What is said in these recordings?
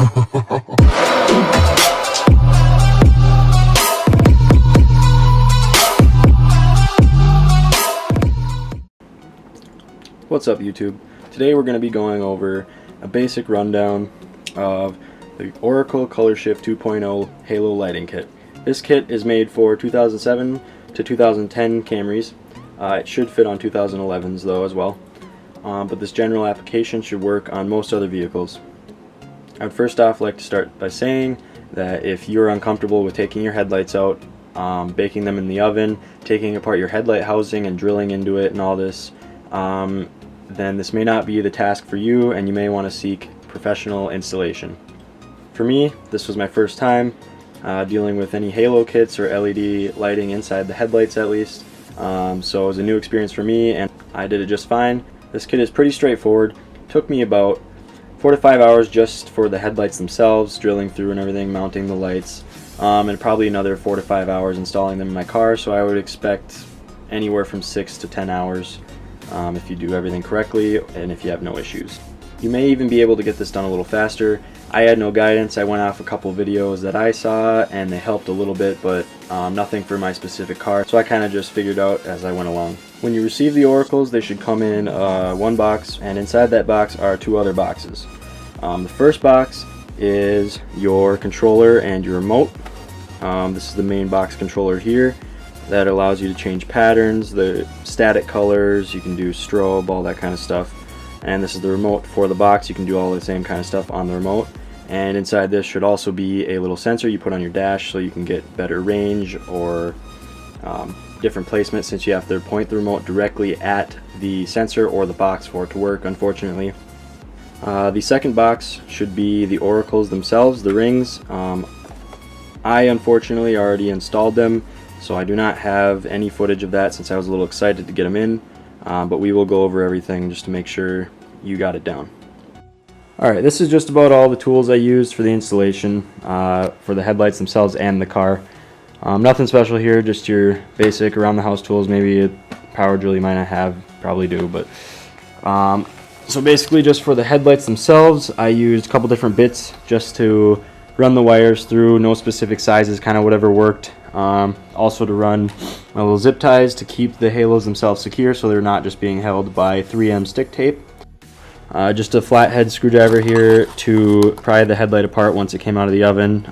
What's up, YouTube? Today we're going to be going over a basic rundown of the Oracle Color Shift 2.0 Halo Lighting Kit. This kit is made for 2007 to 2010 Camrys. It should fit on 2011s though as well, but this general application should work on most other vehicles. I would first off like to start by saying that if you're uncomfortable with taking your headlights out, baking them in the oven, taking apart your headlight housing and drilling into it and all this, then this may not be the task for you, and you may want to seek professional installation. For me, this was my first time dealing with any halo kits or LED lighting inside the headlights at least, so it was a new experience for me and I did it just fine. This kit is pretty straightforward. It took me about 4 to 5 hours just for the headlights themselves, drilling through and everything, mounting the lights, and probably another 4 to 5 hours installing them in my car, so I would expect anywhere from 6 to 10 hours if you do everything correctly and if you have no issues. You may even be able to get this done a little faster. I had no guidance. I went off a couple videos that I saw and they helped a little bit, but nothing for my specific car, so I kind of just figured out as I went along. When you receive the Oracles, they should come in one box, and inside that box are 2 other boxes. The first box is your controller and your remote. This is the main box controller here that allows you to change patterns, the static colors, you can do strobe, all that kind of stuff. And this is the remote for the box. You can do all the same kind of stuff on the remote. And inside this should also be a little sensor you put on your dash so you can get better range or different placement, since you have to point the remote directly at the sensor or the box for it to work, unfortunately. The second box should be the Oracles themselves, the rings. I unfortunately already installed them, so I do not have any footage of that since I was a little excited to get them in, but we will go over everything just to make sure you got it down. Alright, this is just about all the tools I used for the installation for the headlights themselves and the car. Nothing special here, just your basic around the house tools. Maybe a power drill you might not have, probably do, but so basically just for the headlights themselves I used a couple different bits just to run the wires through, no specific sizes, kind of whatever worked. Also to run my little zip ties to keep the halos themselves secure so they're not just being held by 3M stick tape. Just a flathead screwdriver here to pry the headlight apart once it came out of the oven.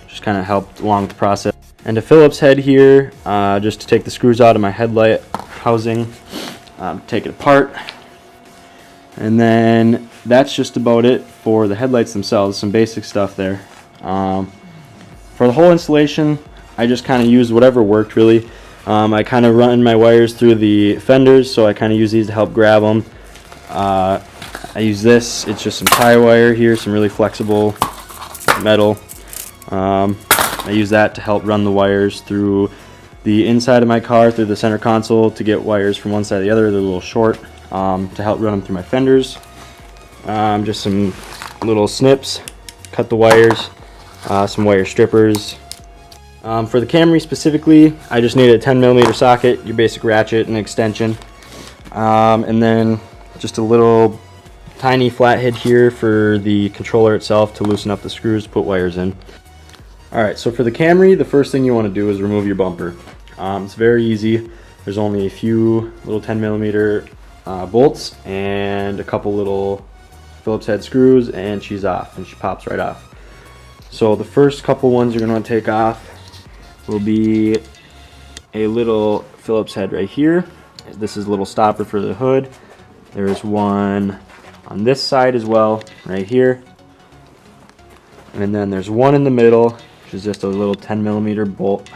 Just kind of helped along the process. And a Phillips head here just to take the screws out of my headlight housing, take it apart. And then that's just about it for the headlights themselves, some basic stuff there. For the whole installation, I just kind of used whatever worked really. I kind of run my wires through the fenders, so I kind of use these to help grab them. I use this, it's just some tie wire here, some really flexible metal. I use that to help run the wires through the inside of my car, through the center console, to get wires from one side to the other. They're a little short, to help run them through my fenders. Just some little snips, cut the wires, some wire strippers. For the Camry specifically, I just needed a 10mm socket, your basic ratchet and extension, and then just a little tiny flathead here for the controller itself to loosen up the screws, put wires in. Alright, so for the Camry, the first thing you want to do is remove your bumper. It's very easy. There's only a few little 10mm bolts and a couple little Phillips head screws, and she's off, and she pops right off. So the first couple ones you're going to want to take off will be a little Phillips head right here. This is a little stopper for the hood. There's one on this side as well, right here. And then there's one in the middle, which is just a little 10mm bolt.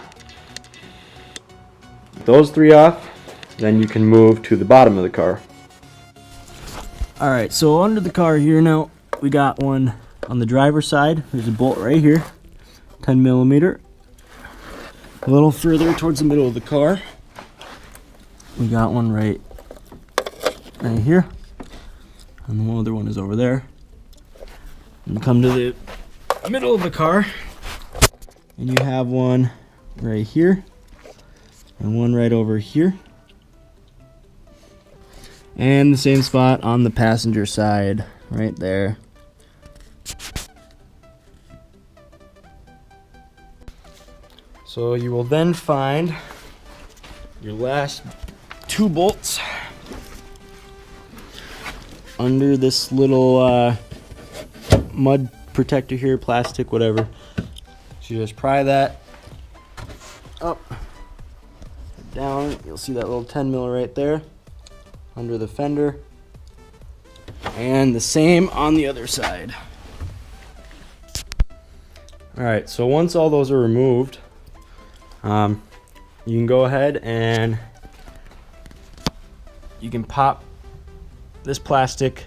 With those 3 off, then you can move to the bottom of the car. Alright, so under the car here now, we got one on the driver's side. There's a bolt right here, 10mm. A little further towards the middle of the car, we got one right here, and the other one is over there. And come to the middle of the car, and you have one right here, and one right over here. And the same spot on the passenger side, right there. So you will then find your last 2 bolts under this little mud protector here, plastic, whatever. So you just pry that up, down. You'll see that little 10 mil right there under the fender, and the same on the other side. All right, so once all those are removed, you can go ahead and you can pop this plastic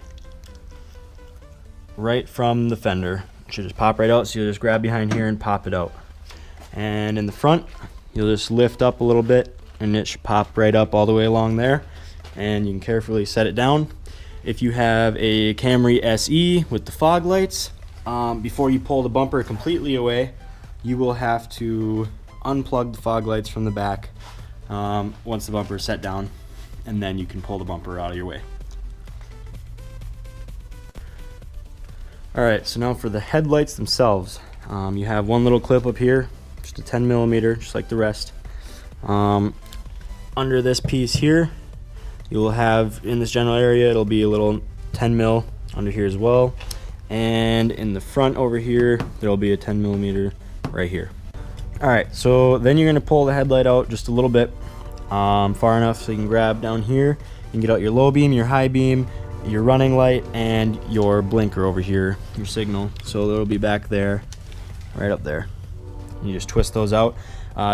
right from the fender. It should just pop right out, so you'll just grab behind here and pop it out. And in the front, you'll just lift up a little bit and it should pop right up all the way along there, and you can carefully set it down. If you have a Camry SE with the fog lights, before you pull the bumper completely away, you will have to unplug the fog lights from the back once the bumper is set down, and then you can pull the bumper out of your way. Alright, so now for the headlights themselves, you have one little clip up here, just a 10 millimeter, just like the rest. Under this piece here, you will have, in this general area, it'll be a little 10 mil under here as well. And in the front over here, there'll be a 10 millimeter right here. Alright, so then you're going to pull the headlight out just a little bit, far enough so you can grab down here. You can get out your low beam, your high beam, your running light, and your blinker over here, your signal. So it'll be back there, right up there. You just twist those out.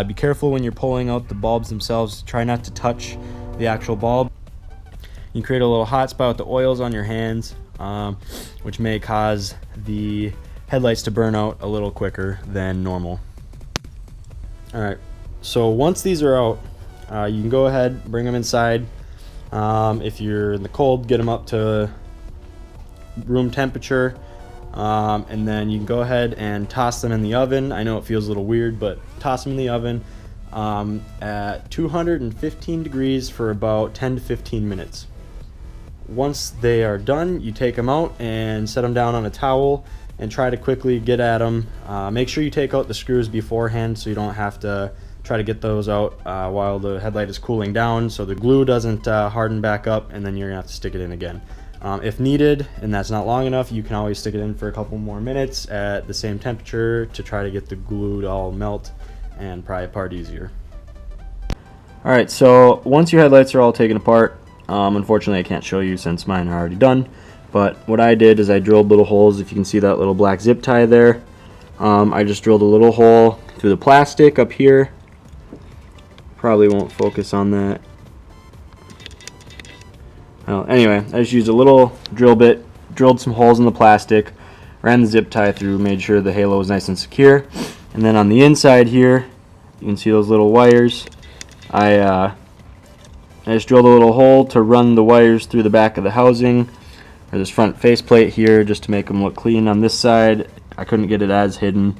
Be careful when you're pulling out the bulbs themselves. Try not to touch the actual bulb. You can create a little hot spot with the oils on your hands, which may cause the headlights to burn out a little quicker than normal. Alright, so once these are out, you can go ahead, bring them inside. If you're in the cold, get them up to room temperature, and then you can go ahead and toss them in the oven. I know it feels a little weird, but toss them in the oven at 215 degrees for about 10 to 15 minutes. Once they are done, you take them out and set them down on a towel and try to quickly get at them. Make sure you take out the screws beforehand so you don't have to try to get those out while the headlight is cooling down, so the glue doesn't harden back up, and then you're gonna have to stick it in again. If needed, and that's not long enough, you can always stick it in for a couple more minutes at the same temperature to try to get the glue to all melt and pry apart easier. Alright, so once your headlights are all taken apart, unfortunately I can't show you since mine are already done, but what I did is I drilled little holes. If you can see that little black zip tie there, I just drilled a little hole through the plastic up here. Probably won't focus on that. Well, anyway, I just used a little drill bit, drilled some holes in the plastic, ran the zip tie through, made sure the halo was nice and secure, and then on the inside here, you can see those little wires. I just drilled a little hole to run the wires through the back of the housing, or this front faceplate here, just to make them look clean. On this side, I couldn't get it as hidden.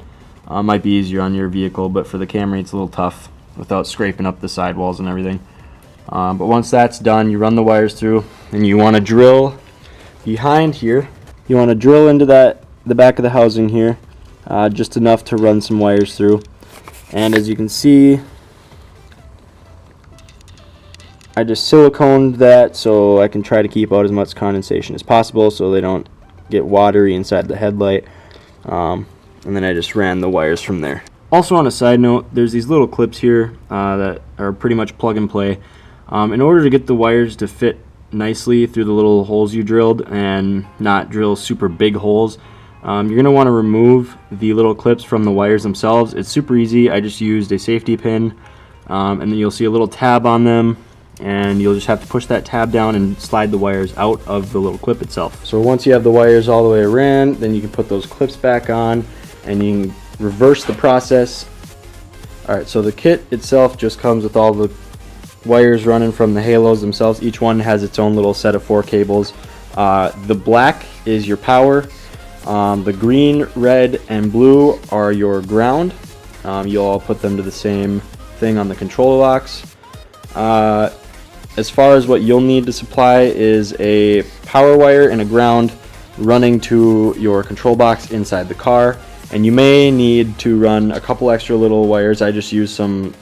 Might be easier on your vehicle, but for the Camry it's a little tough without scraping up the sidewalls and everything. But once that's done, you run the wires through, and you want to drill behind here. You want to drill into the back of the housing here, just enough to run some wires through. And as you can see, I just siliconed that so I can try to keep out as much condensation as possible so they don't get watery inside the headlight. And then I just ran the wires from there. Also, on a side note, there's these little clips here that are pretty much plug and play. In order to get the wires to fit nicely through the little holes you drilled and not drill super big holes, you're going to want to remove the little clips from the wires themselves. It's super easy. I just used a safety pin, and then you'll see a little tab on them, and you'll just have to push that tab down and slide the wires out of the little clip itself. So once you have the wires all the way around, then you can put those clips back on, and you can reverse the process. Alright, so the kit itself just comes with all the wires running from the halos themselves. Each one has its own little set of 4 cables. The black is your power. The green, red, and blue are your ground. You'll all put them to the same thing on the controller box. As far as what you'll need to supply is a power wire and a ground running to your control box inside the car. and you may need to run a couple extra little wires. I just use some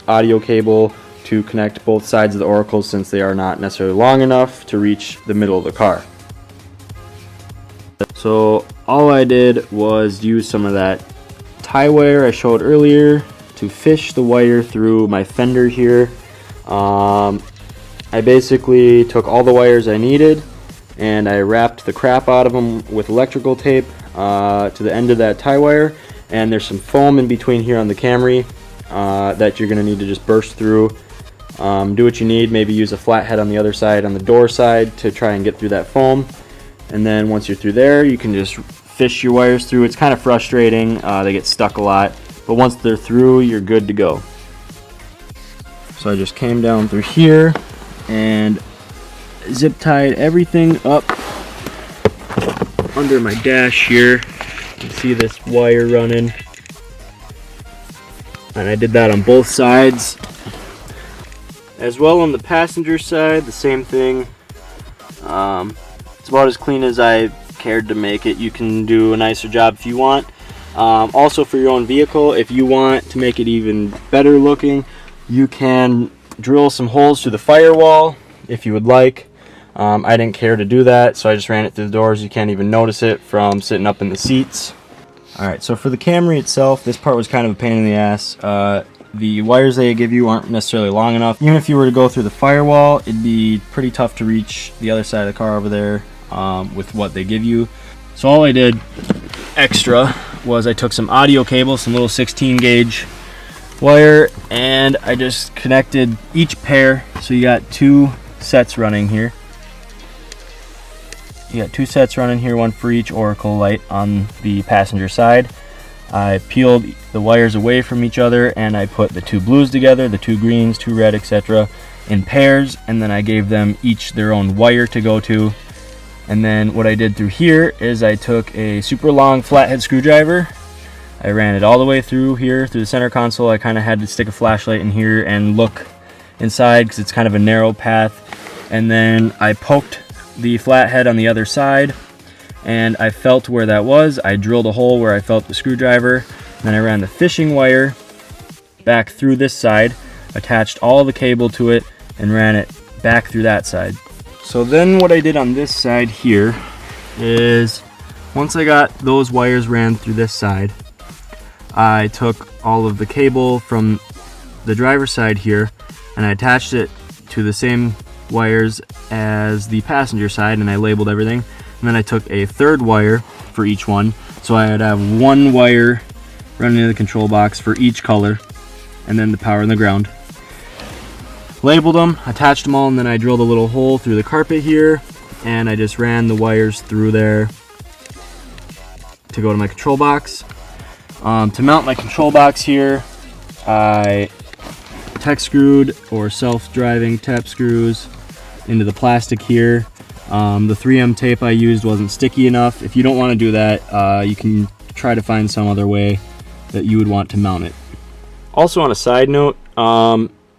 audio cable to connect both sides of the auricles since they are not necessarily long enough to reach the middle of the car. So all I did was use some of that tie wire I showed earlier to fish the wire through my fender here. I basically took all the wires I needed and I wrapped the crap out of them with electrical tape to the end of that tie wire, and there's some foam in between here on the Camry that you're going to need to just burst through. Do what you need, maybe use a flathead on the other side, on the door side, to try and get through that foam. And then once you're through there, you can just fish your wires through. It's kind of frustrating, they get stuck a lot, but once they're through, you're good to go. So I just came down through here and zip tied everything up under my dash here. You can see this wire running, and I did that on both sides. As well on the passenger side, the same thing. It's about as clean as I cared to make it. You can do a nicer job if you want. Also for your own vehicle, if you want to make it even better looking, you can drill some holes through the firewall if you would like. I didn't care to do that, so I just ran it through the doors. You can't even notice it from sitting up in the seats. Alright, so for the Camry itself, this part was kind of a pain in the ass. The wires they give you aren't necessarily long enough. Even if you were to go through the firewall, it'd be pretty tough to reach the other side of the car over there with what they give you. So all I did extra was I took some audio cable, some little 16 gauge wire, and I just connected each pair. So you got two sets running here. You got two sets running here, one for each auricle light on the passenger side. I peeled the wires away from each other and I put the two blues together, the two greens, two red, etc. in pairs, and then I gave them each their own wire to go to. And then what I did through here is I took a super long flathead screwdriver. I ran it all the way through here, through the center console. I kind of had to stick a flashlight in here and look inside because it's kind of a narrow path. And then I poked the flathead on the other side and I felt where that was. I drilled a hole where I felt the screwdriver. Then I ran the fishing wire back through this side, attached all the cable to it, and ran it back through that side. So then what I did on this side here is, once I got those wires ran through this side, I took all of the cable from the driver's side here and I attached it to the same wires as the passenger side, and I labeled everything. And then I took a third wire for each one, so I'd have one wire running into the control box for each color, and then the power and the ground. Labeled them, attached them all, and then I drilled a little hole through the carpet here, and I just ran the wires through there to go to my control box. To mount my control box here, I tech screwed or self-driving tap screws into the plastic here. The 3M tape I used wasn't sticky enough. If you don't want to do that, you can try to find some other way that you would want to mount it. Also, on a side note,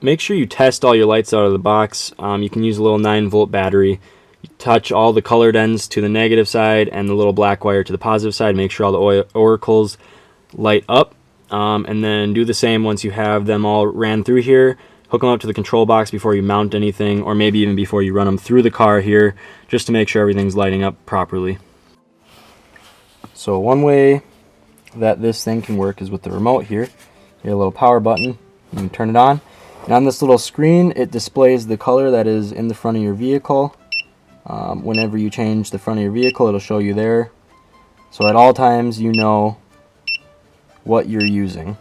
make sure you test all your lights out of the box. You can use a little 9-volt battery. You touch all the colored ends to the negative side and the little black wire to the positive side. Make sure all the auricles light up, and then do the same once you have them all ran through here. Hook them up to the control box before you mount anything, or maybe even before you run them through the car here, just to make sure everything's lighting up properly. So one way that this thing can work is with the remote here. You have a little power button, you can turn it on, and on this little screen it displays the color that is in the front of your vehicle. Whenever you change the front of your vehicle, it'll show you there, so at all times you know what you're using.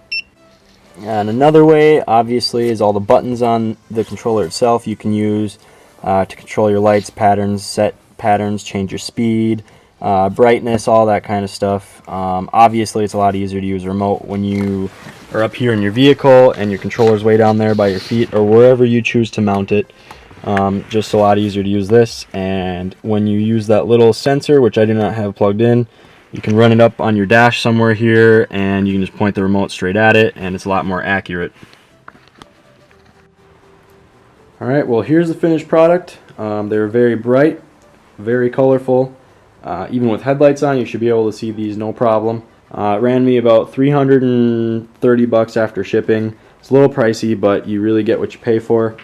And another way, obviously, is all the buttons on the controller itself you can use to control your lights, patterns, set patterns, change your speed, brightness, all that kind of stuff. Obviously, it's a lot easier to use a remote when you are up here in your vehicle and your controller's way down there by your feet or wherever you choose to mount it. Just a lot easier to use this. And when you use that little sensor, which I do not have plugged in, you can run it up on your dash somewhere here and you can just point the remote straight at it, and it's a lot more accurate. Alright, well, here's the finished product. They're very bright, very colorful. Even with headlights on, you should be able to see these no problem. It ran me about $330 after shipping. It's a little pricey, but you really get what you pay for.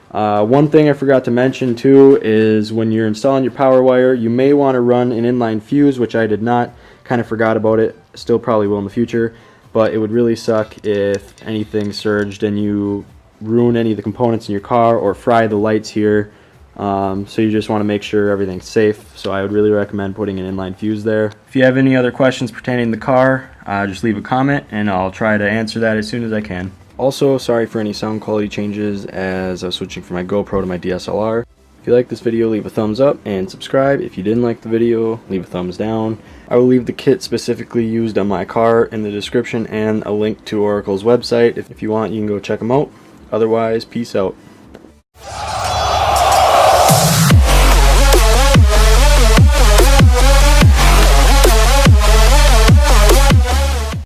One thing I forgot to mention too is when you're installing your power wire, you may want to run an inline fuse, which I did not. Kind of forgot about it. Still probably will in the future, but it would really suck if anything surged and you ruin any of the components in your car or fry the lights here. So you just want to make sure everything's safe. So I would really recommend putting an inline fuse there. If you have any other questions pertaining to the car, just leave a comment and I'll try to answer that as soon as I can. Also, sorry for any sound quality changes as I was switching from my GoPro to my DSLR. If you like this video, leave a thumbs up and subscribe. If you didn't like the video, leave a thumbs down. I will leave the kit specifically used on my car in the description and a link to Oracle's website. If you want, you can go check them out. Otherwise, peace out.